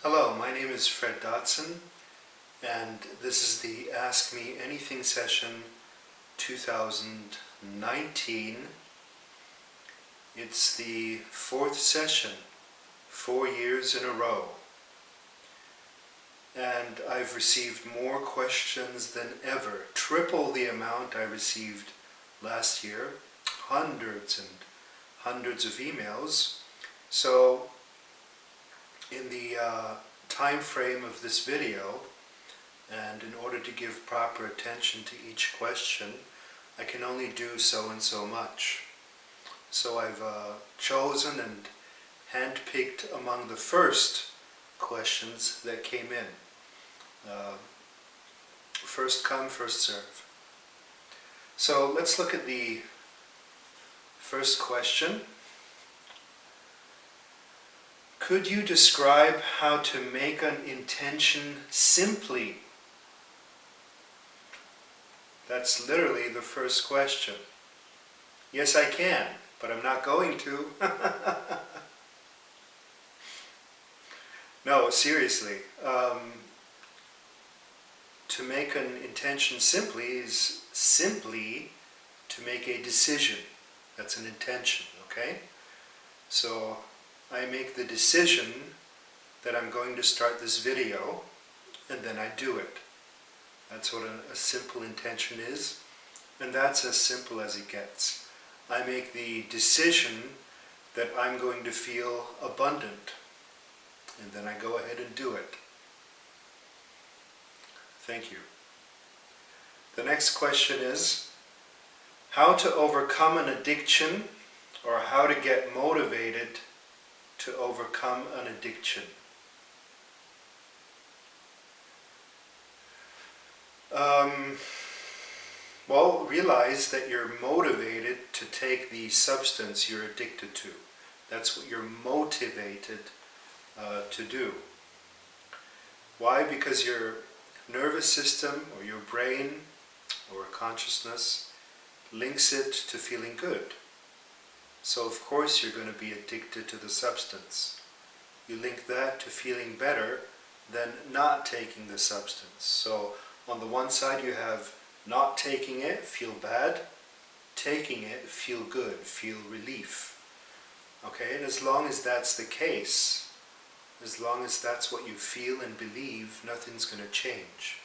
Hello, my name is Fred Dodson, and this is the Ask Me Anything session 2019. It's the fourth session, 4 years in a row. And I've received more questions than ever, triple the amount I received last year, hundreds and hundreds of emails. So in the time frame of this video, and in order to give proper attention to each question, I can only do so and so much. So I've chosen and handpicked among the first questions that came in. First come, first serve. So let's look at the first question. Could you describe how to make an intention simply? That's literally the first question. Yes, I can, but I'm not going to. No, seriously. To make an intention simply is simply to make a decision. That's an intention, okay? So I make the decision that I'm going to start this video, and then I do it. That's what a simple intention is, and that's as simple as it gets. I make the decision that I'm going to feel abundant, and then I go ahead and do it. Thank you. The next question is, how to overcome an addiction, or how to get motivated to overcome an addiction. Well, realize that you're motivated to take the substance you're addicted to. That's what you're motivated to do. Why? Because your nervous system or your brain or consciousness links it to feeling good. So of course you're going to be addicted to the substance. You link that to feeling better than not taking the substance. So on the one side you have not taking it, feel bad. Taking it, feel good, feel relief. Okay, and as long as that's the case, as long as that's what you feel and believe, nothing's going to change.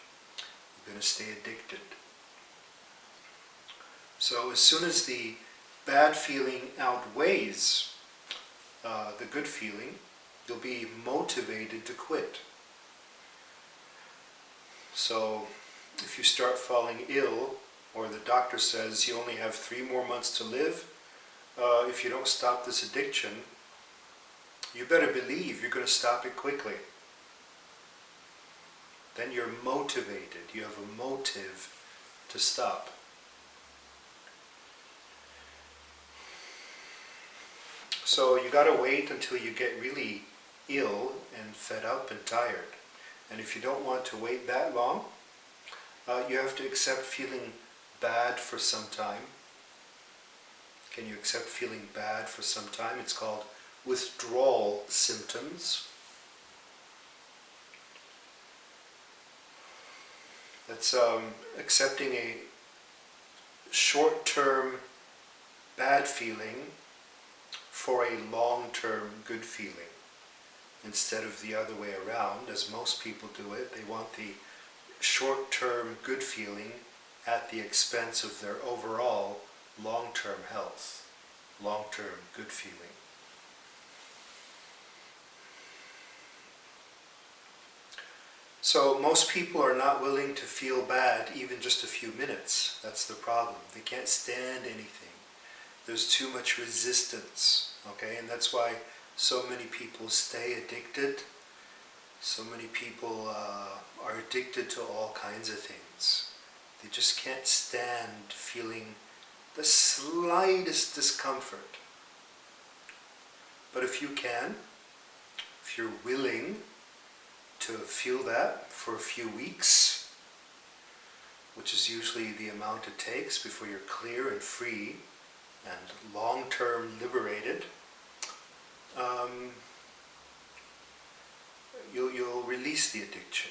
You're going to stay addicted. So as soon as the bad feeling outweighs the good feeling, you'll be motivated to quit. So if you start falling ill, or the doctor says you only have 3 more months to live, if you don't stop this addiction, you better believe you're going to stop it quickly. Then you're motivated. You have a motive to stop. So you got to wait until you get really ill and fed up and tired. And if you don't want to wait that long, you have to accept feeling bad for some time. Can you accept feeling bad for some time? It's called withdrawal symptoms. That's accepting a short-term bad feeling for a long-term good feeling, instead of the other way around, as most people do it. They want the short-term good feeling at the expense of their overall long-term health, long-term good feeling. So most people are not willing to feel bad even just a few minutes. That's the problem. They can't stand anything. There's too much resistance, okay? And that's why so many people stay addicted. So many people are addicted to all kinds of things. They just can't stand feeling the slightest discomfort. But if you can, if you're willing to feel that for a few weeks, which is usually the amount it takes before you're clear and free and long-term liberated, you'll release the addiction.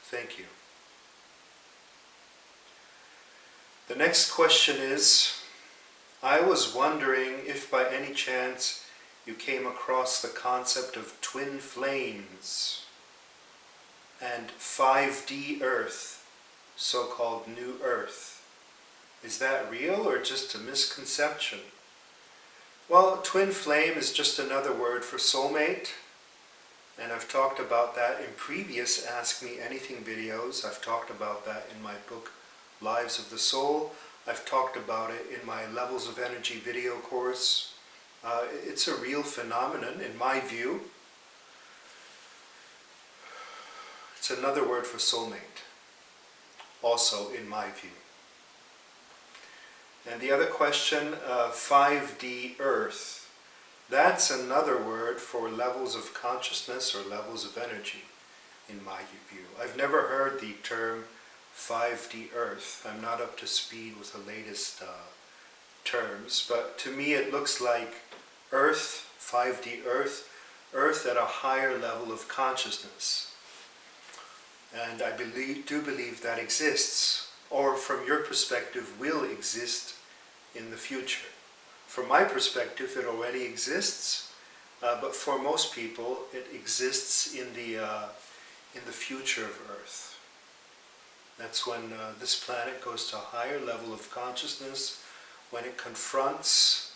Thank you. The next question is, I was wondering if by any chance you came across the concept of twin flames and 5D Earth, so-called New Earth. Is that real or just a misconception? Well, twin flame is just another word for soulmate, and I've talked about that in previous Ask Me Anything videos. I've talked about that in my book, Lives of the Soul. I've talked about it in my Levels of Energy video course. It's a real phenomenon in my view. It's another word for soulmate, also in my view. And the other question, 5D Earth, that's another word for levels of consciousness or levels of energy, in my view. I've never heard the term 5D Earth. I'm not up to speed with the latest terms, but to me it looks like Earth, 5D Earth, Earth at a higher level of consciousness. And I do believe that exists, or from your perspective will exist in the future. From my perspective it already exists, but for most people it exists in the future of Earth. That's when this planet goes to a higher level of consciousness, when it confronts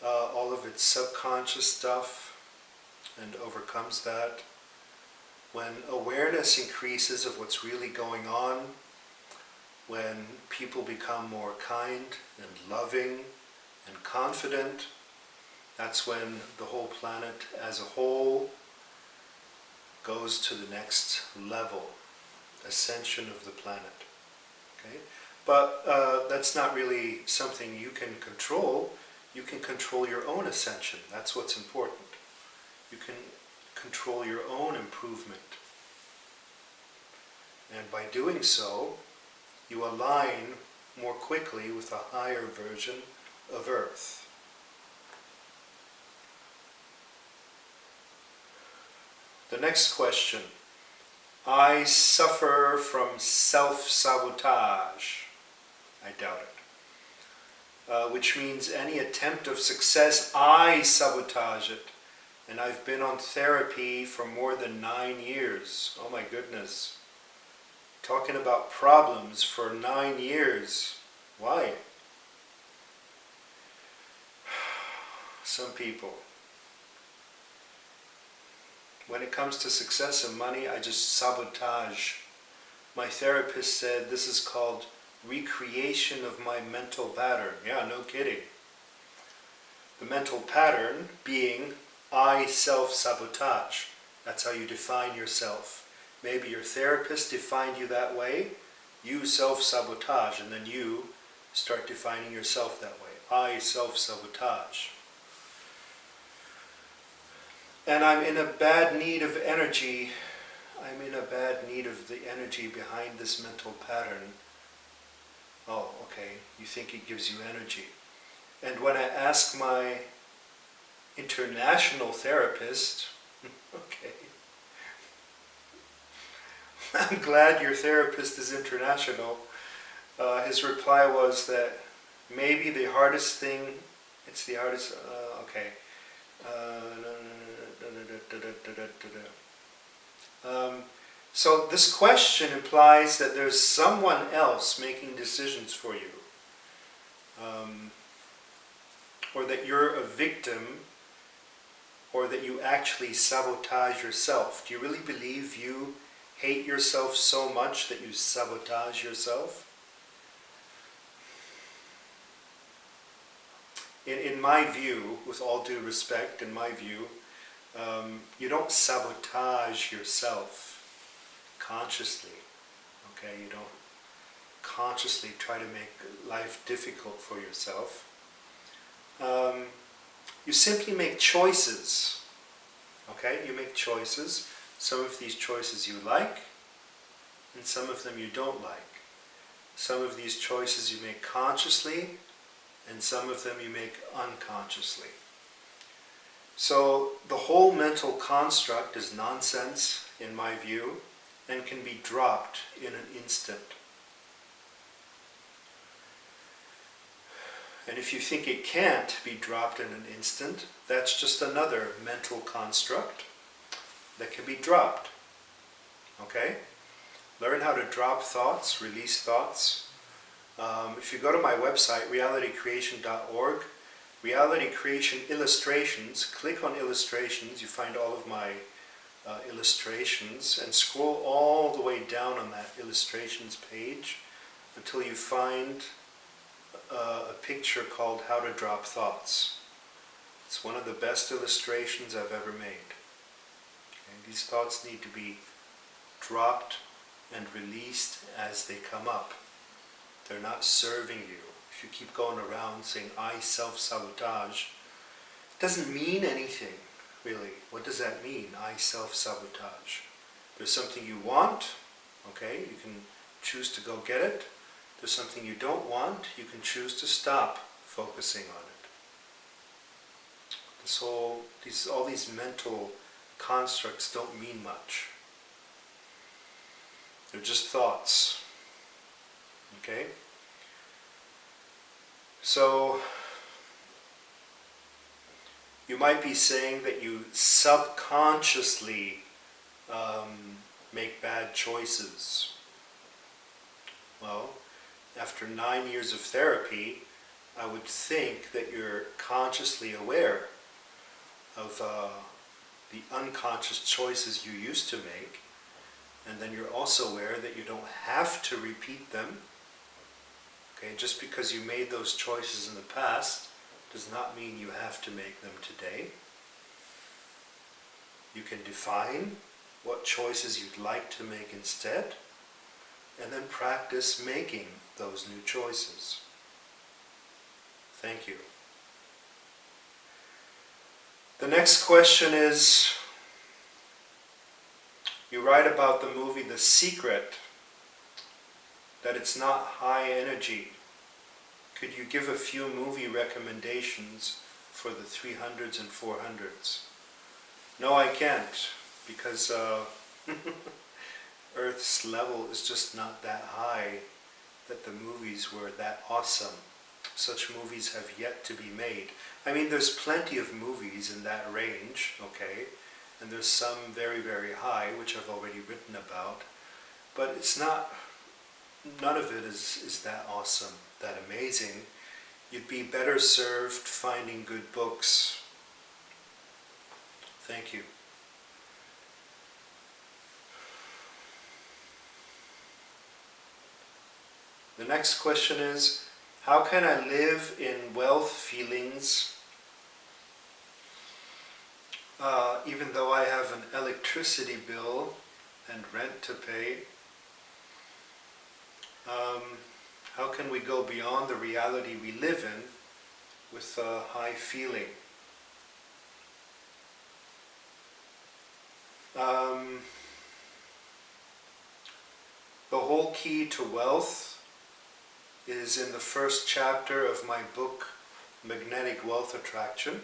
all of its subconscious stuff and overcomes that, when awareness increases of what's really going on, when people become more kind and loving and confident, that's when the whole planet as a whole goes to the next level, ascension of the planet. Okay? But that's not really something you can control. You can control your own ascension. That's what's important. You can control your own improvement. And by doing so, you align more quickly with a higher version of Earth. The next question. I suffer from self-sabotage. I doubt it. Which means any attempt of success, I sabotage it. And I've been on therapy for more than 9 years. Oh my goodness. Talking about problems for 9 years. Why? Some people. When it comes to success and money, I just sabotage. My therapist said this is called recreation of my mental pattern. Yeah, no kidding. The mental pattern being I self-sabotage. That's how you define yourself. Maybe your therapist defined you that way. You self-sabotage, and then you start defining yourself that way. I self-sabotage. And I'm in a bad need of energy. I'm in a bad need of the energy behind this mental pattern. Oh, okay. You think it gives you energy. And when I ask my international therapist, okay, I'm glad your therapist is international. His reply was that maybe the hardest thing, it's the hardest, okay. So this question implies that there's someone else making decisions for you. Or that you're a victim, or that you actually sabotage yourself. Do you really believe you hate yourself so much that you sabotage yourself? In my view, with all due respect, in my view, you don't sabotage yourself consciously. Okay, you don't consciously try to make life difficult for yourself. You simply make choices. Okay, you make choices. Some of these choices you like, and some of them you don't like. Some of these choices you make consciously, and some of them you make unconsciously. So the whole mental construct is nonsense. in my view, and can be dropped in an instant. And if you think it can't be dropped in an instant, that's just another mental construct that can be dropped. Okay? Learn how to drop thoughts, release thoughts. If you go to my website, realitycreation.org, Reality Creation Illustrations, click on Illustrations, you find all of my illustrations, and scroll all the way down on that illustrations page until you find a picture called How to Drop Thoughts. It's one of the best illustrations I've ever made. Okay? These thoughts need to be dropped and released as they come up. They're not serving you. If you keep going around saying, I self-sabotage, it doesn't mean anything, really. What does that mean, I self-sabotage? There's something you want, okay, you can choose to go get it. There's something you don't want, you can choose to stop focusing on it. All these mental constructs don't mean much. They're just thoughts. Okay? So, you might be saying that you subconsciously make bad choices. Well, after 9 years of therapy, I would think that you're consciously aware of the unconscious choices you used to make, and then you're also aware that you don't have to repeat them. Okay, just because you made those choices in the past does not mean you have to make them today. You can define what choices you'd like to make instead, and then practice making those new choices. Thank you. The next question is, you write about the movie The Secret, that it's not high energy. Could you give a few movie recommendations for the 300s and 400s? No, I can't, because Earth's level is just not that high that the movies were that awesome. Such movies have yet to be made. I mean, there's plenty of movies in that range, okay, and there's some very, very high, which I've already written about, but it's not, none of it is that awesome, that amazing. You'd be better served finding good books. Thank you. The next question is, how can I live in wealth feelings even though I have an electricity bill and rent to pay? How can we go beyond the reality we live in with a high feeling? The whole key to wealth is in the first chapter of my book, Magnetic Wealth Attraction.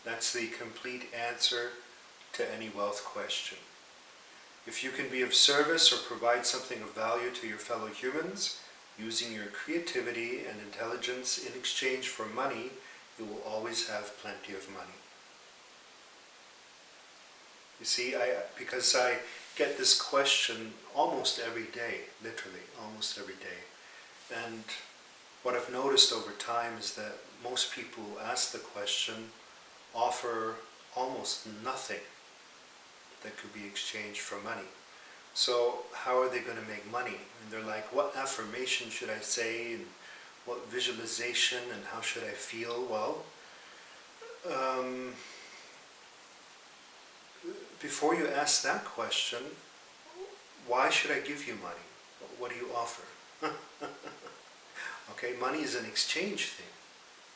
That's the complete answer to any wealth question. If you can be of service or provide something of value to your fellow humans, using your creativity and intelligence in exchange for money, you will always have plenty of money. You see, because I get this question almost every day, literally, almost every day. And what I've noticed over time is that most people who ask the question offer almost nothing that could be exchanged for money. So how are they going to make money? And they're like, what affirmation should I say, and what visualization, and how should I feel? Well, before you ask that question, why should I give you money? What do you offer? Okay, money is an exchange thing.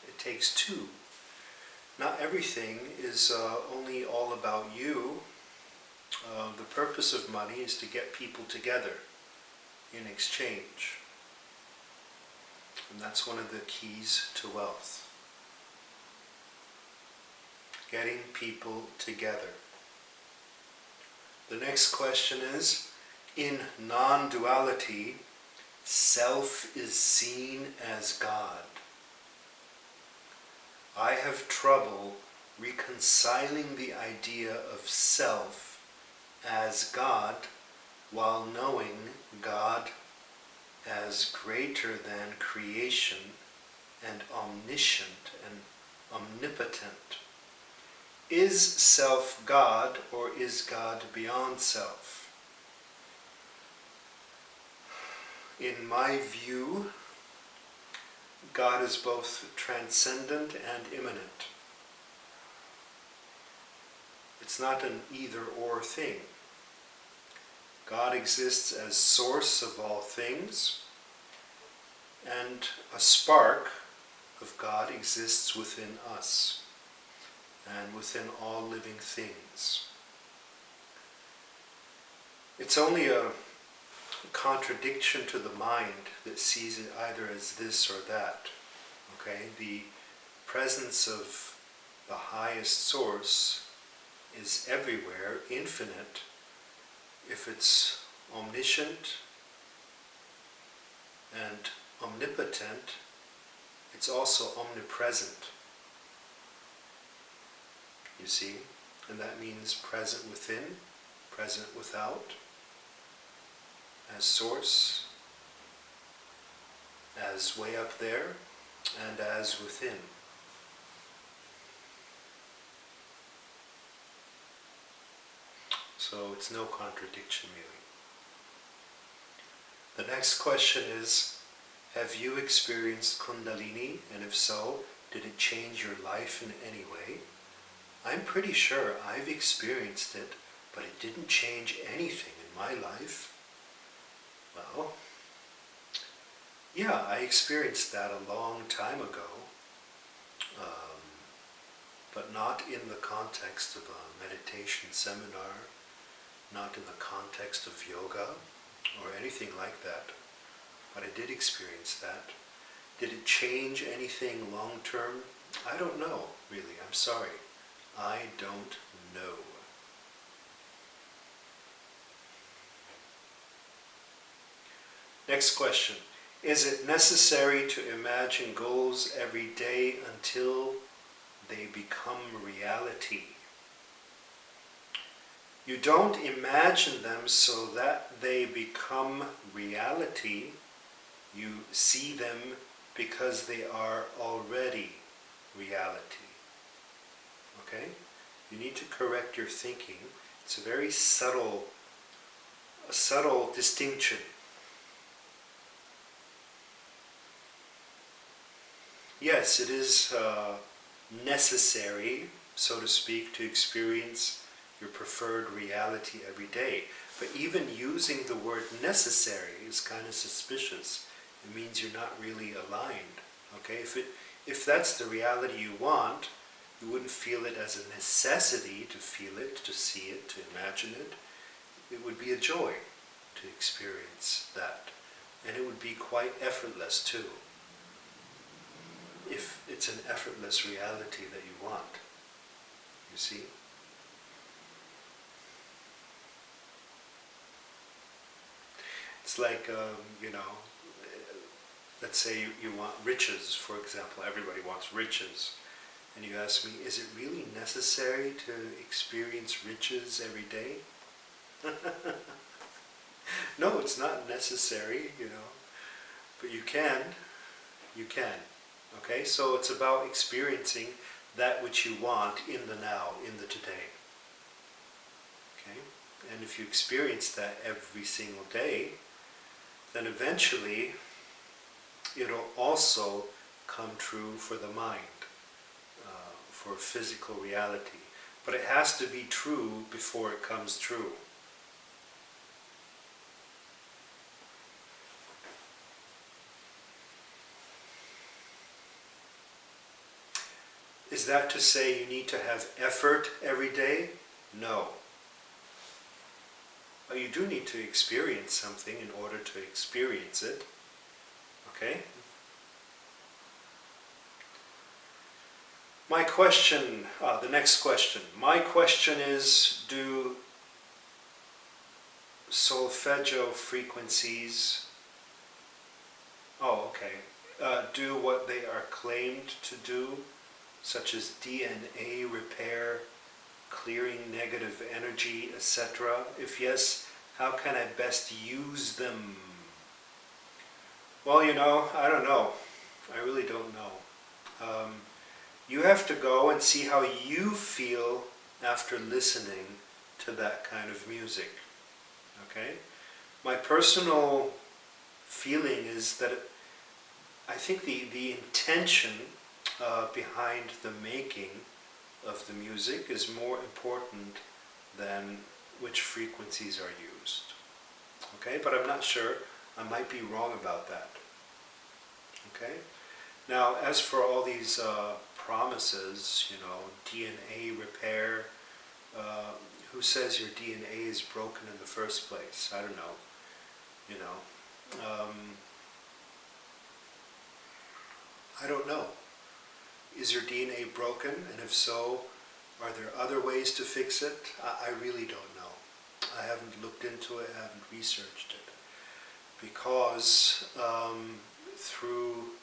It takes two. Not everything is only all about you. The purpose of money is to get people together in exchange. And that's one of the keys to wealth. Getting people together. The next question is, in non-duality, self is seen as God. I have trouble reconciling the idea of self as God while knowing God as greater than creation and omniscient and omnipotent. Is self God, or is God beyond self? In my view, God is both transcendent and immanent. It's not an either-or thing. God exists as source of all things, and a spark of God exists within us and within all living things. It's only a contradiction to the mind that sees it either as this or that. Okay? The presence of the highest source is everywhere, infinite. If it's omniscient and omnipotent, it's also omnipresent. You see? And that means present within, present without, as source, as way up there, and as within. So it's no contradiction really. The next question is, have you experienced Kundalini, and if so, did it change your life in any way? I'm pretty sure I've experienced it, but it didn't change anything in my life. Well, yeah, I experienced that a long time ago, but not in the context of a meditation seminar, not in the context of yoga or anything like that. But I did experience that. Did it change anything long term? I don't know, really. I'm sorry. I don't know. Next question. Is it necessary to imagine goals every day until they become reality? You don't imagine them so that they become reality. You see them because they are already reality. Okay? You need to correct your thinking. It's a very subtle distinction. Yes, it is necessary, so to speak, to experience your preferred reality every day. But even using the word necessary is kind of suspicious. It means you're not really aligned. Okay? If that's the reality you want, you wouldn't feel it as a necessity to feel it, to see it, to imagine it. It would be a joy to experience that. And it would be quite effortless too, if it's an effortless reality that you want. You see? It's like, let's say you want riches, for example. Everybody wants riches. And you ask me, is it really necessary to experience riches every day? No, it's not necessary, but you can. Okay, so it's about experiencing that which you want in the now, in the today. Okay, and if you experience that every single day, then eventually it'll also come true for the mind, for physical reality. But it has to be true before it comes true. Is that to say you need to have effort every day? No. But you do need to experience something in order to experience it. Okay? My question, the next question. My question is, do Solfeggio Frequencies, do what they are claimed to do, such as DNA repair, clearing negative energy, etc.? If yes, how can I best use them? Well, I don't know. I really don't know. You have to go and see how you feel after listening to that kind of music. Okay? My personal feeling is that I think the intention behind the making of the music is more important than which frequencies are used. Okay? But I'm not sure. I might be wrong about that. Okay? Now, as for all these promises, DNA repair, who says your DNA is broken in the first place? I don't know. I don't know. Is your DNA broken? And if so, are there other ways to fix it? I really don't know. I haven't looked into it, I haven't researched it. Because through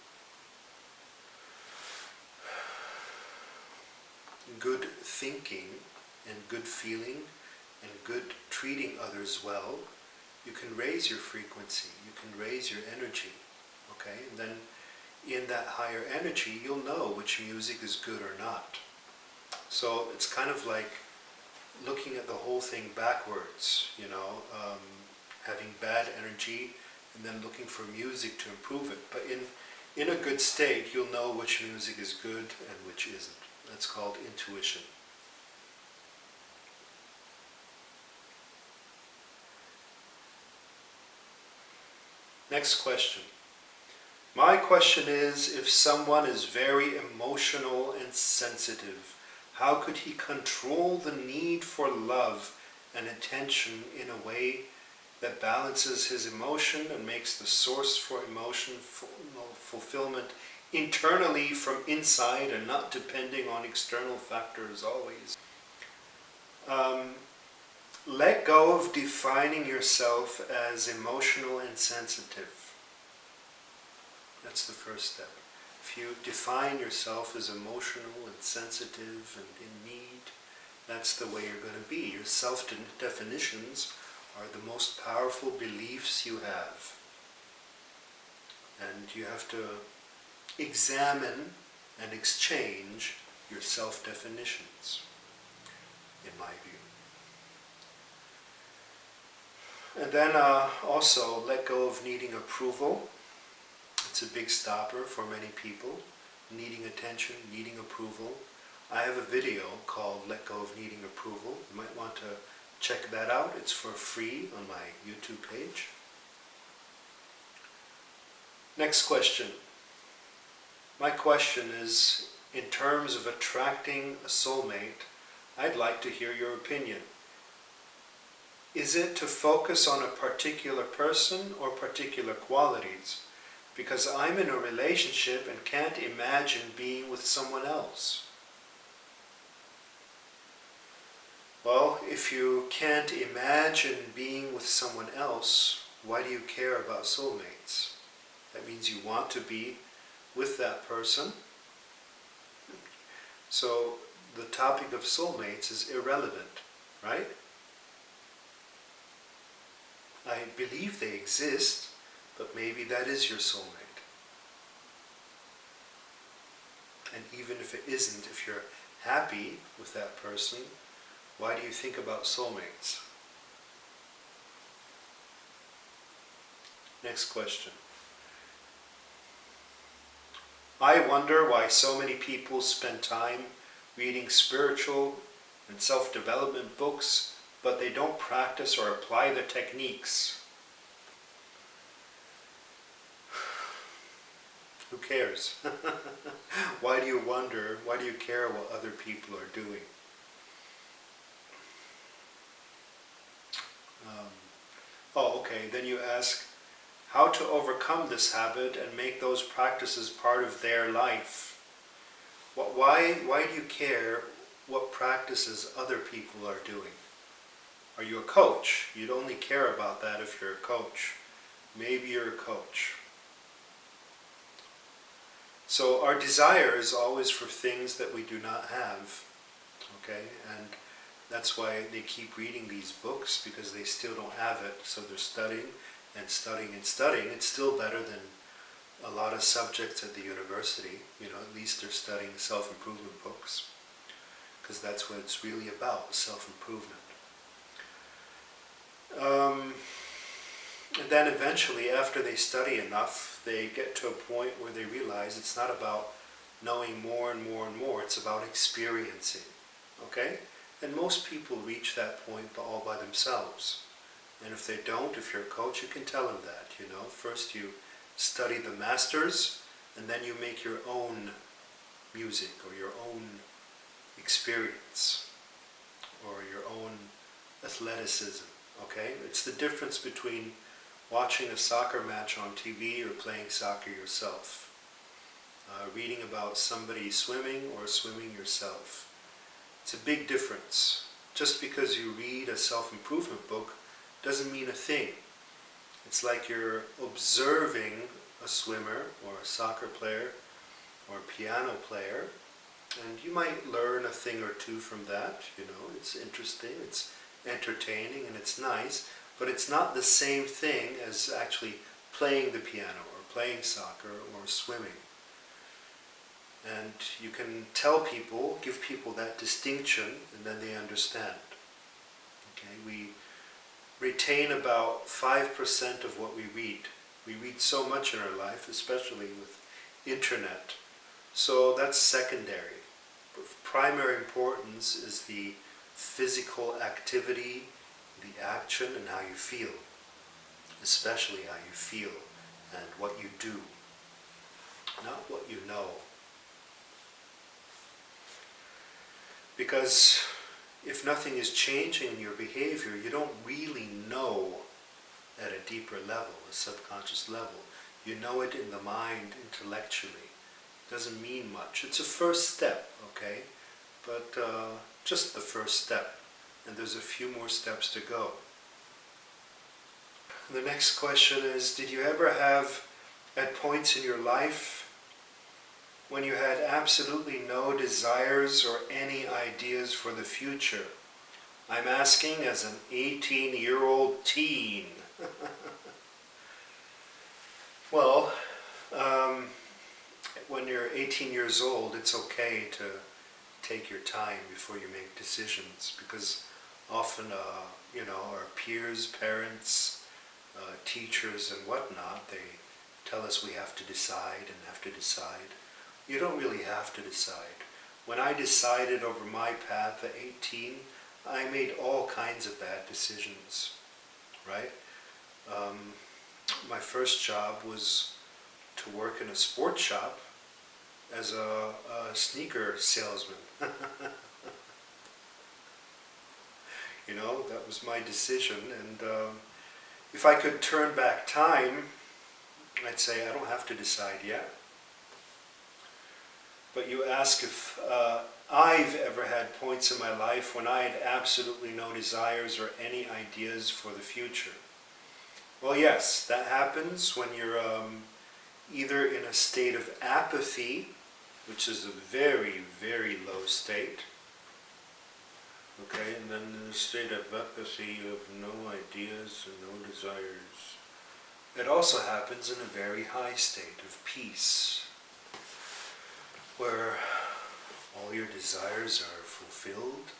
good thinking and good feeling and good treating others well, you can raise your frequency, you can raise your energy, okay? And then in that higher energy, you'll know which music is good or not. So it's kind of like looking at the whole thing backwards, having bad energy and then looking for music to improve it. But in a good state, you'll know which music is good and which isn't. That's called intuition. Next question. My question is, if someone is very emotional and sensitive, how could he control the need for love and attention in a way that balances his emotion and makes the source for emotion fulfillment internally from inside and not depending on external factors always? Let go of defining yourself as emotional and sensitive. That's the first step. If you define yourself as emotional and sensitive and in need, that's the way you're going to be. Your self-definitions are the most powerful beliefs you have. And you have to examine and exchange your self-definitions, in my view. And then also let go of needing approval. It's a big stopper for many people, needing attention, needing approval. I have a video called Let Go of Needing Approval. You might want to check that out. It's for free on my YouTube page. Next question. My question is, in terms of attracting a soulmate, I'd like to hear your opinion. Is it to focus on a particular person or particular qualities? Because I'm in a relationship and can't imagine being with someone else. Well, if you can't imagine being with someone else, why do you care about soulmates? That means you want to be with that person. So the topic of soulmates is irrelevant, right? I believe they exist, but maybe that is your soulmate. And even if it isn't, if you're happy with that person, why do you think about soulmates? Next question. I wonder why so many people spend time reading spiritual and self-development books, but they don't practice or apply the techniques. Who cares? Why do you wonder? Why do you care what other people are doing? Then you ask how to overcome this habit and make those practices part of their life. Why do you care what practices other people are doing? Are you a coach? You'd only care about that if you're a coach. Maybe you're a coach. So our desire is always for things that we do not have. Okay? And that's why they keep reading these books, because they still don't have it. So they're studying and studying and studying. It's still better than a lot of subjects at the university. At least they're studying self-improvement books, because that's what it's really about, self-improvement. And then eventually, after they study enough, they get to a point where they realize it's not about knowing more and more and more, it's about experiencing. Okay? And most people reach that point all by themselves. And if they don't, if you're a coach, you can tell them that. First you study the masters, and then you make your own music, or your own experience, or your own athleticism. Okay? It's the difference between watching a soccer match on TV or playing soccer yourself. Reading about somebody swimming or swimming yourself. It's a big difference. Just because you read a self-improvement book doesn't mean a thing. It's like you're observing a swimmer or a soccer player or a piano player, and you might learn a thing or two from that. It's interesting, it's entertaining, and it's nice, but it's not the same thing as actually playing the piano or playing soccer or swimming. And you can tell people, give people that distinction, and then they understand. Okay, we retain about 5% of what we read. We read so much in our life, especially with internet. So that's secondary. Of primary importance is the physical activity, the action, and how you feel. Especially how you feel and what you do, not what you know. Because if nothing is changing in your behavior, you don't really know at a deeper level, a subconscious level. You know it in the mind, intellectually. It doesn't mean much. It's a first step, okay? But just the first step. And there's a few more steps to go. The next question is, did you ever have, at points in your life, when you had absolutely no desires or any ideas for the future? I'm asking as an 18-year-old teen. Well, when you're 18 years old, it's okay to take your time before you make decisions, because often, our peers, parents, teachers and whatnot, they tell us we have to decide and have to decide. You don't really have to decide. When I decided over my path at 18, I made all kinds of bad decisions, right? My first job was to work in a sports shop as a sneaker salesman. That was my decision, and if I could turn back time, I'd say I don't have to decide yet. But you ask if I've ever had points in my life when I had absolutely no desires or any ideas for the future. Well, yes, that happens when you're either in a state of apathy, which is a very, very low state. Okay, and then in a state of apathy you have no ideas and no desires. It also happens in a very high state of peace, where all your desires are fulfilled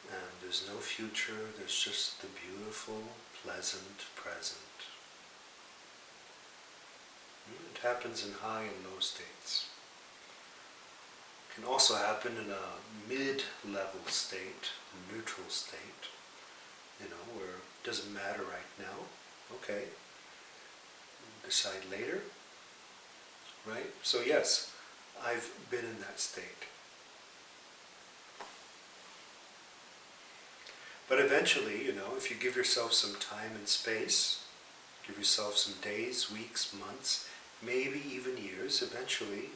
and there's no future, there's just the beautiful, pleasant present. It happens in high and low states. It can also happen in a mid-level state, a neutral state, where it doesn't matter right now. Okay, decide later, right? So yes, I've been in that state. But eventually, if you give yourself some time and space, give yourself some days, weeks, months, maybe even years, eventually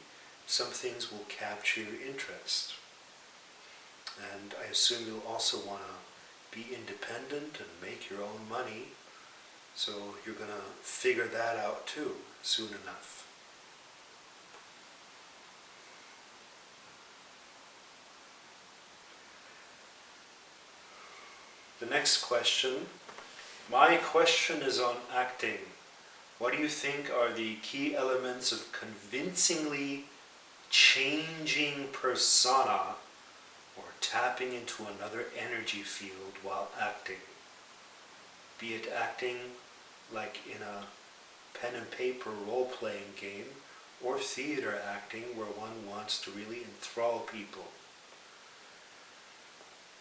some things will capture your interest. And I assume you'll also want to be independent and make your own money. So you're going to figure that out too, soon enough. The next question. My question is on acting. What do you think are the key elements of convincingly changing persona or tapping into another energy field while acting? Be it acting like in a pen and paper role-playing game, or theater acting where one wants to really enthrall people.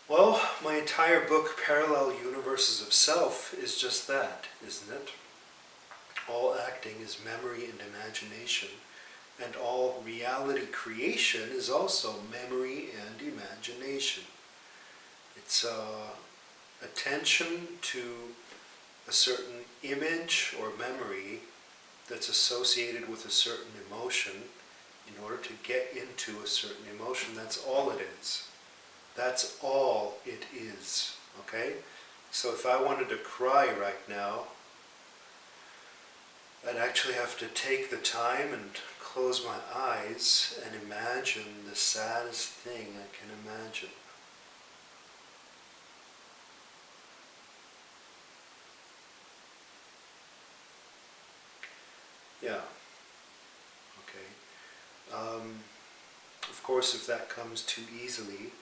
Well, my entire book, Parallel Universes of Self, is just that, isn't it? All acting is memory and imagination, and all reality creation is also memory and imagination. It's attention to a certain image or memory that's associated with a certain emotion in order to get into a certain emotion. That's all it is. That's all it is, okay? So if I wanted to cry right now, I'd actually have to take the time and close my eyes and imagine the saddest thing I can imagine. Yeah, okay. Of course, if that comes too easily,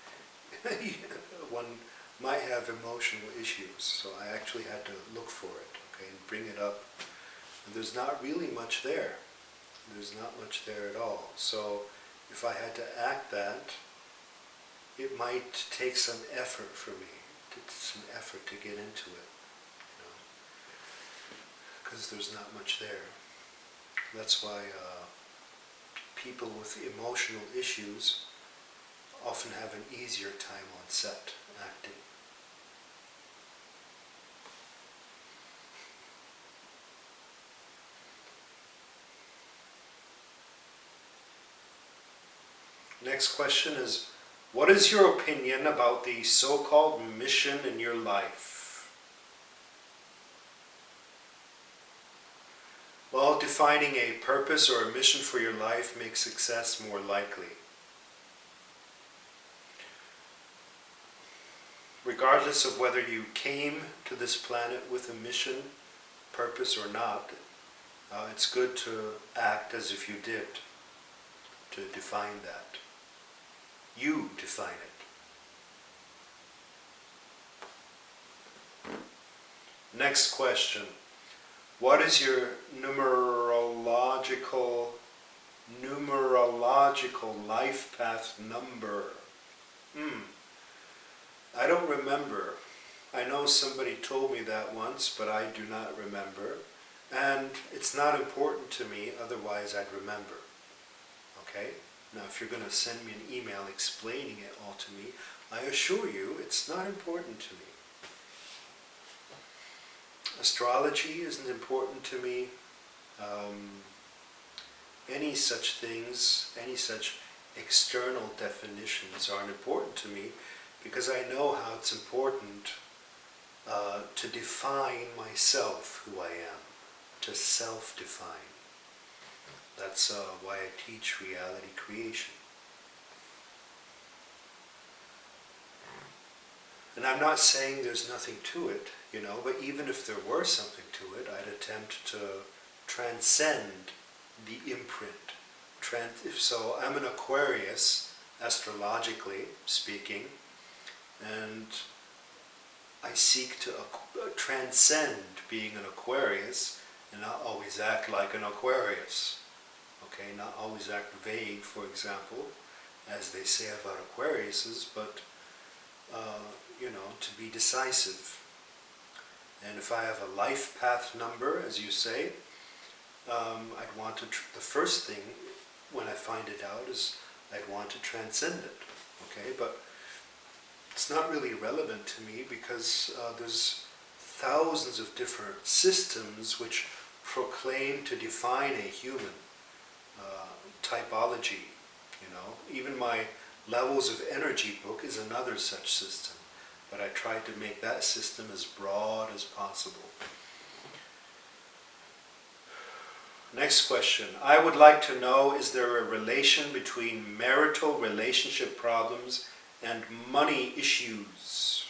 one might have emotional issues, so I actually had to look for it, okay, and bring it up. And there's not really much there. There's not much there at all. So if I had to act that, it might take some effort for me, some effort to get into it, because there's not much there. That's why people with emotional issues often have an easier time on set acting. Next question is, what is your opinion about the so-called mission in your life? Well, defining a purpose or a mission for your life makes success more likely. Regardless of whether you came to this planet with a mission, purpose or not, it's good to act as if you did, to define that. You define it. Next question. What is your numerological life path number? I don't remember. I know somebody told me that once, but I do not remember. And it's not important to me, otherwise I'd remember. Okay? Now if you're going to send me an email explaining it all to me, I assure you it's not important to me. Astrology isn't important to me. Any such things, any such external definitions aren't important to me, because I know how it's important to define myself, who I am, to self-define. That's why I teach reality creation. And I'm not saying there's nothing to it, but even if there were something to it, I'd attempt to transcend the imprint. So I'm an Aquarius, astrologically speaking, and I seek to transcend being an Aquarius and not always act like an Aquarius. Okay, not always act vague, for example, as they say about Aquariuses, but to be decisive. And if I have a life path number, as you say, I'd want to, the first thing when I find it out is I'd want to transcend it. Okay, but it's not really relevant to me because there's thousands of different systems which proclaim to define a human typology. Even my Levels of Energy book is another such system. but I tried to make that system as broad as possible. Next question. I would like to know, is there a relation between marital relationship problems and money issues?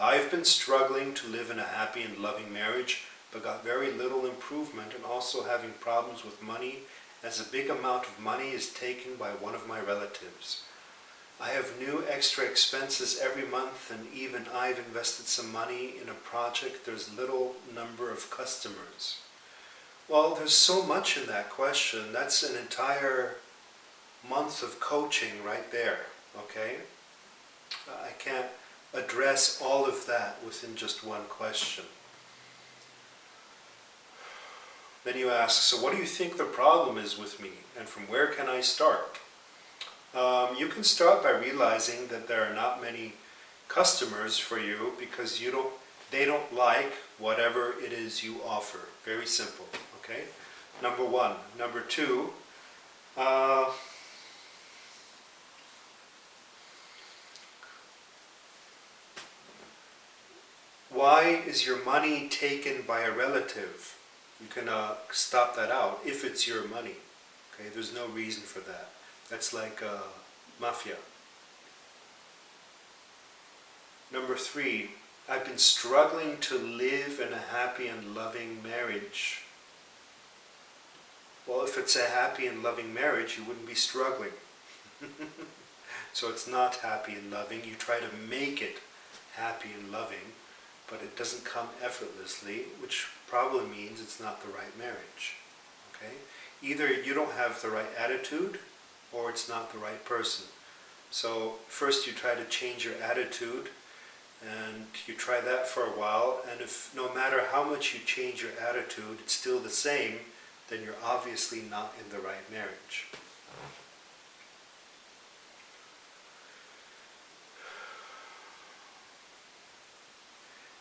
I've been struggling to live in a happy and loving marriage, but got very little improvement, and also having problems with money, as a big amount of money is taken by one of my relatives. I have new extra expenses every month, and even I've invested some money in a project. There's little number of customers. Well, there's so much in that question. That's an entire month of coaching right there, okay? I can't address all of that within just one question. Then you ask, so what do you think the problem is with me, and from where can I start? You can start by realizing that there are not many customers for you because they don't like whatever it is you offer. Very simple, okay? Number one. Number two, why is your money taken by a relative? You can stop that out if it's your money. Okay, there's no reason for that. That's like mafia. Number three, I've been struggling to live in a happy and loving marriage. Well, if it's a happy and loving marriage, you wouldn't be struggling. So it's not happy and loving. You try to make it happy and loving, but it doesn't come effortlessly, which probably means it's not the right marriage. Okay? Either you don't have the right attitude, or it's not the right person. So first you try to change your attitude, and you try that for a while, and if no matter how much you change your attitude, it's still the same, then you're obviously not in the right marriage.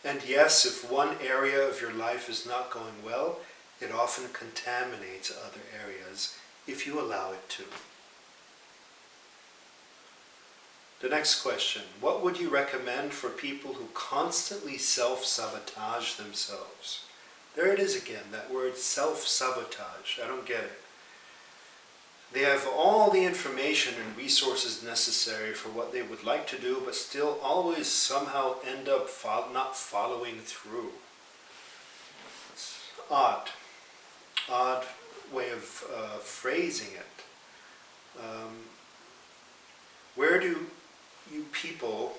And yes, if one area of your life is not going well, it often contaminates other areas if you allow it to. The next question, what would you recommend for people who constantly self-sabotage themselves? There it is again, that word self-sabotage. I don't get it. They have all the information and resources necessary for what they would like to do, but still always somehow end up not following through. It's odd way of phrasing it. Where do people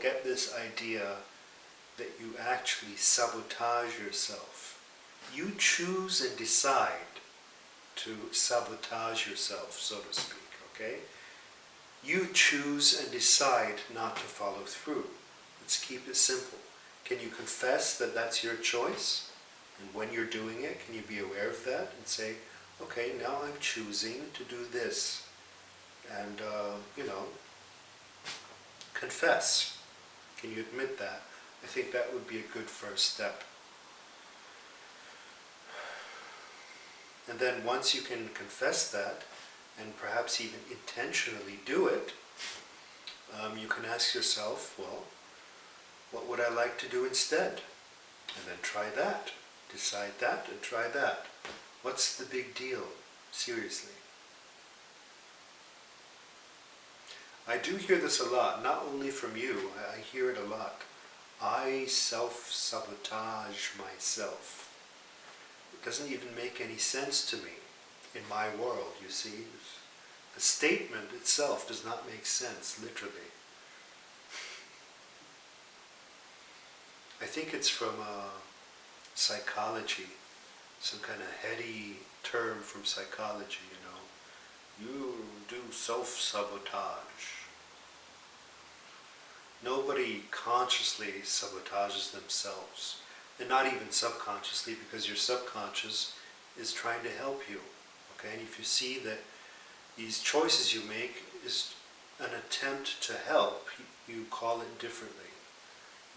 get this idea that you actually sabotage yourself? You choose and decide to sabotage yourself, so to speak, okay? You choose and decide not to follow through. Let's keep it simple. Can you confess that that's your choice? And when you're doing it, can you be aware of that and say, okay, now I'm choosing to do this. And, confess. Can you admit that? I think that would be a good first step. And then once you can confess that, and perhaps even intentionally do it, you can ask yourself, well, what would I like to do instead? And then try that. Decide that and try that. What's the big deal? Seriously. I do hear this a lot, not only from you, I hear it a lot. I self-sabotage myself. It doesn't even make any sense to me in my world, you see. The statement itself does not make sense, literally. I think it's from psychology, some kind of heady term from psychology, You do self-sabotage. Nobody consciously sabotages themselves, and not even subconsciously, because your subconscious is trying to help you. Okay, and if you see that these choices you make is an attempt to help, you call it differently.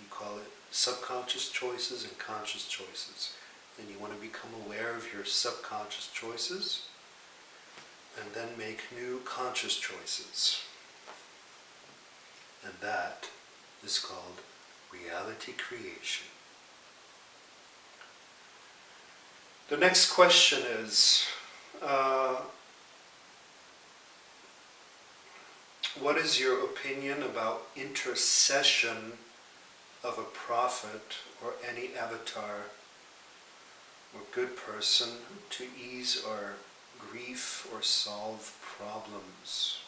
You call it subconscious choices and conscious choices. And you want to become aware of your subconscious choices, and then make new conscious choices. And that is called reality creation. The next question is, what is your opinion about intercession of a prophet or any avatar or good person to ease our grief or solve problems?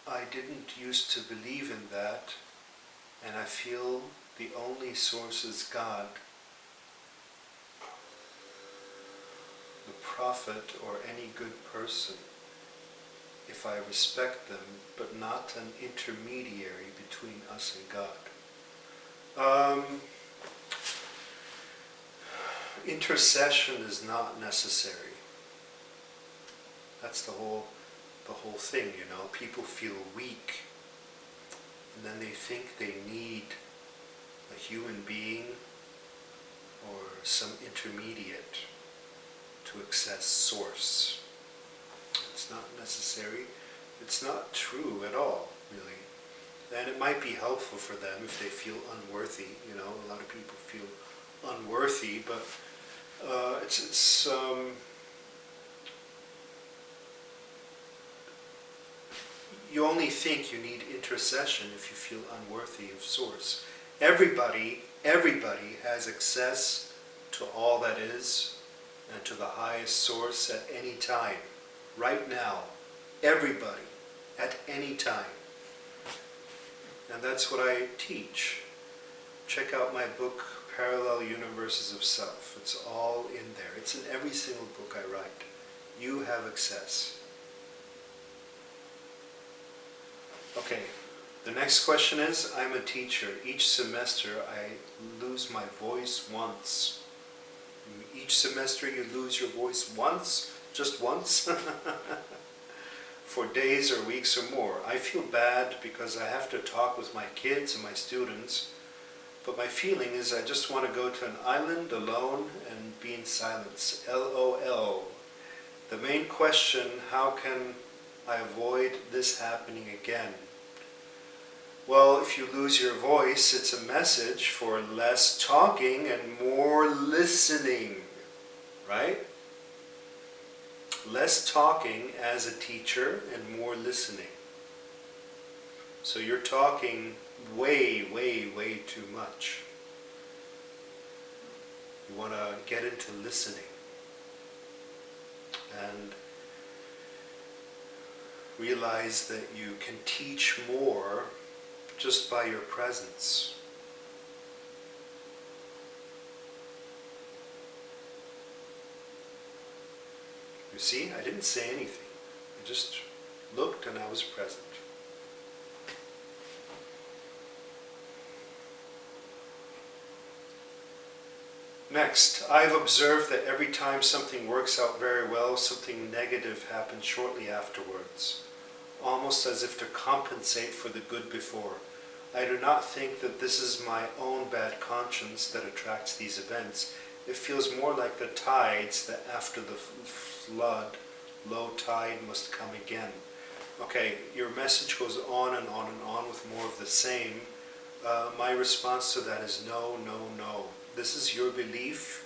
I didn't used to believe in that, and I feel the only source is God. The prophet or any good person, if I respect them, but not an intermediary between us and God. Intercession is not necessary. That's the whole thing, you know. People feel weak, and then they think they need a human being or some intermediate to access source. It's not necessary. It's not true at all, really. And it might be helpful for them if they feel unworthy. You know, a lot of people feel unworthy, but you only think you need intercession if you feel unworthy of source. Everybody has access to all that is and to the highest source at any time. Right now. Everybody. At any time. And that's what I teach. Check out my book, Parallel Universes of Self. It's all in there. It's in every single book I write. You have access. Okay, the next question is, I'm a teacher. Each semester I lose my voice once. Each semester you lose your voice once? Just once? For days or weeks or more. I feel bad because I have to talk with my kids and my students, but my feeling is I just want to go to an island alone and be in silence. LOL. The main question, how can I avoid this happening again? Well, if you lose your voice, it's a message for less talking and more listening, right? Less talking as a teacher and more listening. So you're talking way, way, way too much. You want to get into listening and realize that you can teach more just by your presence. You see, I didn't say anything. I just looked and I was present. Next, I've observed that every time something works out very well, something negative happens shortly afterwards, almost as if to compensate for the good before. I do not think that this is my own bad conscience that attracts these events. It feels more like the tides that after the flood, low tide must come again. Okay, your message goes on and on and on with more of the same. My response to that is no, no, no. This is your belief,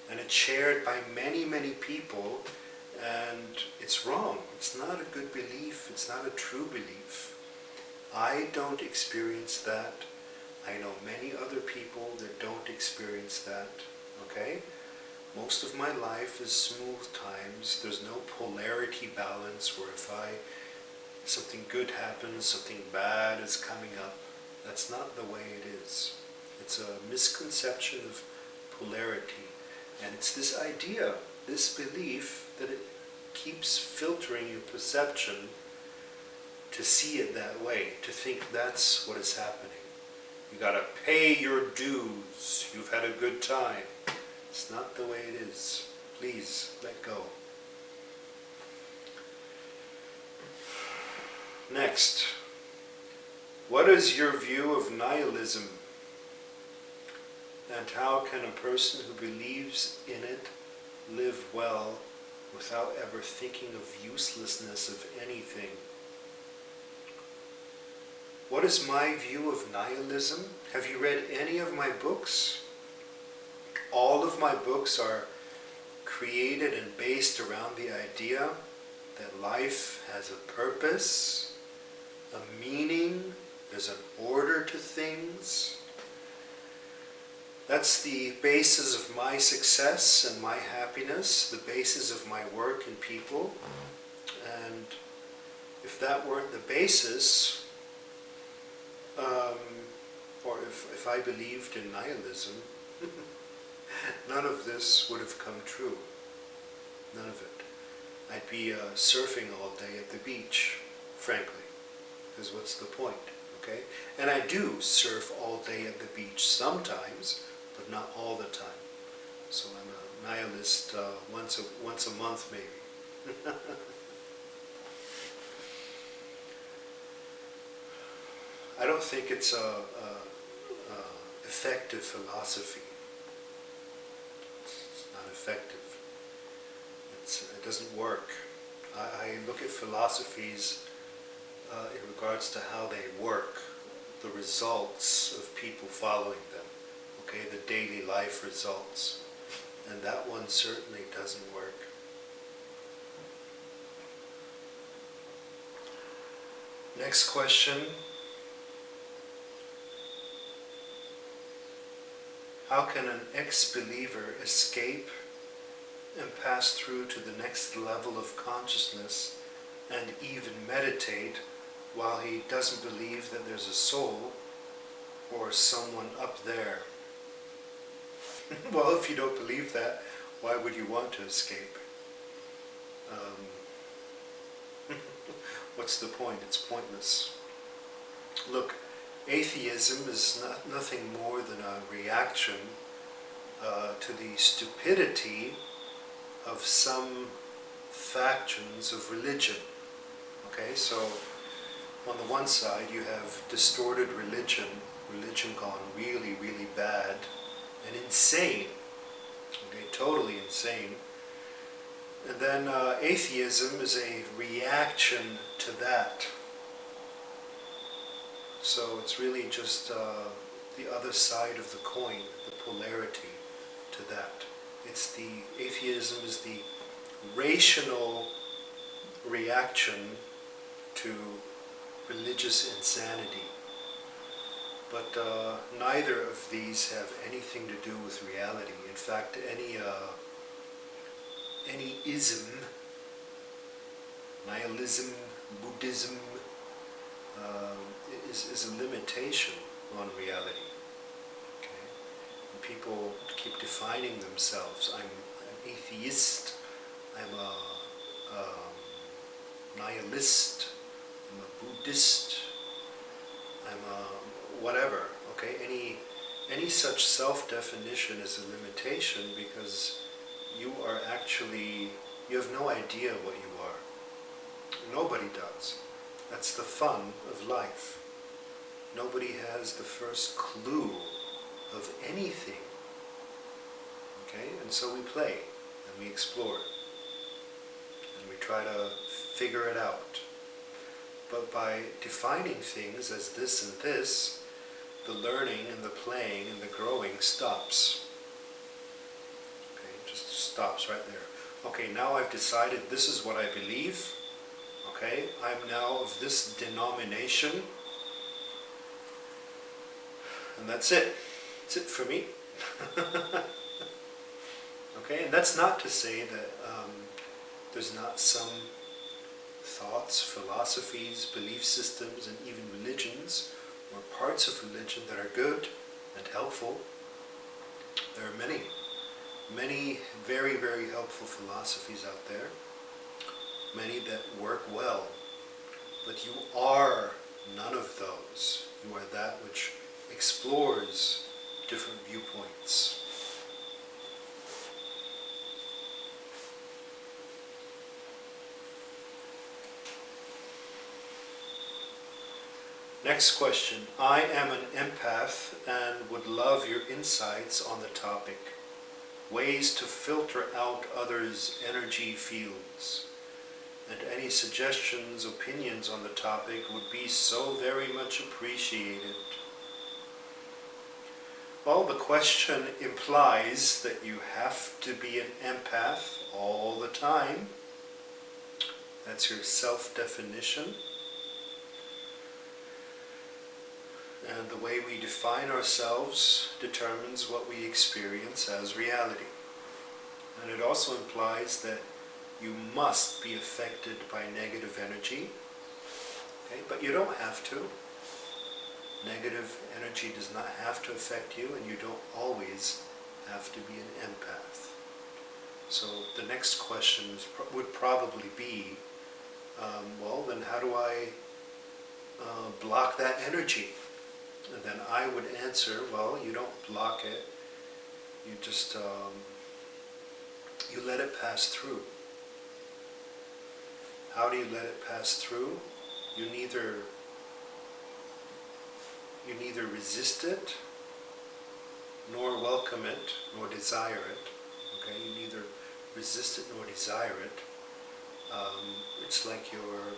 and it's shared by many, many people, and it's wrong. It's not a good belief. It's not a true belief. I don't experience that. I know many other people that don't experience that. Okay? Most of my life is smooth times. There's no polarity balance where if something good happens, something bad is coming up. That's not the way it is. It's a misconception of polarity. And it's this idea, this belief, that it keeps filtering your perception to see it that way, to think that's what is happening. You gotta pay your dues. You've had a good time. It's not the way it is. Please, let go. Next, what is your view of nihilism? And how can a person who believes in it live well without ever thinking of uselessness of anything. What is my view of nihilism? Have you read any of my books? All of my books are created and based around the idea that life has a purpose, a meaning, there's an order to things. That's the basis of my success and my happiness, the basis of my work in people. And if that weren't the basis, or if I believed in nihilism, none of this would have come true. None of it. I'd be surfing all day at the beach, frankly, because what's the point, okay? And I do surf all day at the beach sometimes, but not all the time. So I'm a nihilist once a month maybe. I don't think it's a effective philosophy. It's not effective. It doesn't work. I look at philosophies in regards to how they work, the results of people following them, okay, the daily life results, and that one certainly doesn't work. Next question. How can an ex-believer escape and pass through to the next level of consciousness and even meditate while he doesn't believe that there's a soul or someone up there? Well, if you don't believe that, why would you want to escape? What's the point? It's pointless. Look, atheism is nothing more than a reaction to the stupidity of some factions of religion. Okay, so on the one side you have distorted religion gone really, really bad and insane, okay, totally insane. And then atheism is a reaction to that. So it's really just the other side of the coin, the polarity to that. It's atheism is the rational reaction to religious insanity. But neither of these have anything to do with reality. In fact, any ism, nihilism, Buddhism, is a limitation on reality. Okay? And people keep defining themselves. I'm an atheist, I'm a nihilist, I'm a Buddhist, I'm a whatever. Okay? Any such self-definition is a limitation because you have no idea what you are. Nobody does. That's the fun of life. Nobody has the first clue of anything. Okay? And so we play, and we explore, and we try to figure it out. But by defining things as this and this, the learning and the playing and the growing stops. Okay? It just stops right there. Okay, now I've decided this is what I believe. Okay, I'm now of this denomination, and that's it. That's it for me. Okay, and that's not to say that there's not some thoughts, philosophies, belief systems, and even religions, or parts of religion that are good and helpful. There are many very, very helpful philosophies out there. Many that work well, but you are none of those. You are that which explores different viewpoints. Next question. I am an empath and would love your insights on the topic. ways to filter out others' energy fields. And any suggestions, opinions on the topic would be so very much appreciated. Well, the question implies that you have to be an empath all the time. That's your self-definition. And the way we define ourselves determines what we experience as reality. And it also implies that you must be affected by negative energy, okay? But you don't have to. Negative energy does not have to affect you, and you don't always have to be an empath. So the next question would probably be, well, then how do I block that energy? And then I would answer, well, you don't block it, you just, you let it pass through. How do you let it pass through? You neither resist it, nor welcome it, nor desire it. Okay, you neither resist it nor desire it. It's like you're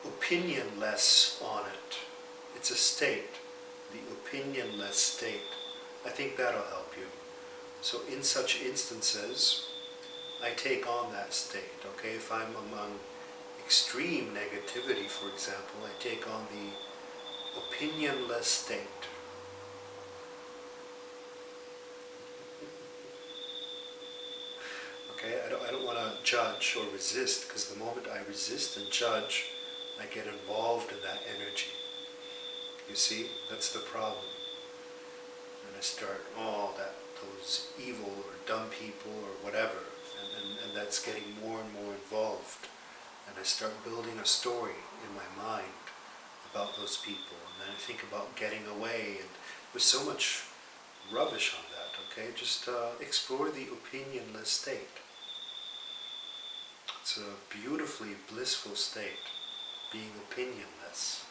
opinionless on it. It's a state, the opinionless state. I think that'll help you. So in such instances, I take on that state, okay? If I'm among extreme negativity, for example, I take on the opinionless state. Okay, I don't want to judge or resist, because the moment I resist and judge, I get involved in that energy. You see, that's the problem. And I start, those evil or dumb people or whatever, and that's getting more and more involved. And I start building a story in my mind about those people, and then I think about getting away, and there's so much rubbish on that, okay? Just explore the opinionless state. It's a beautifully blissful state, being opinionless.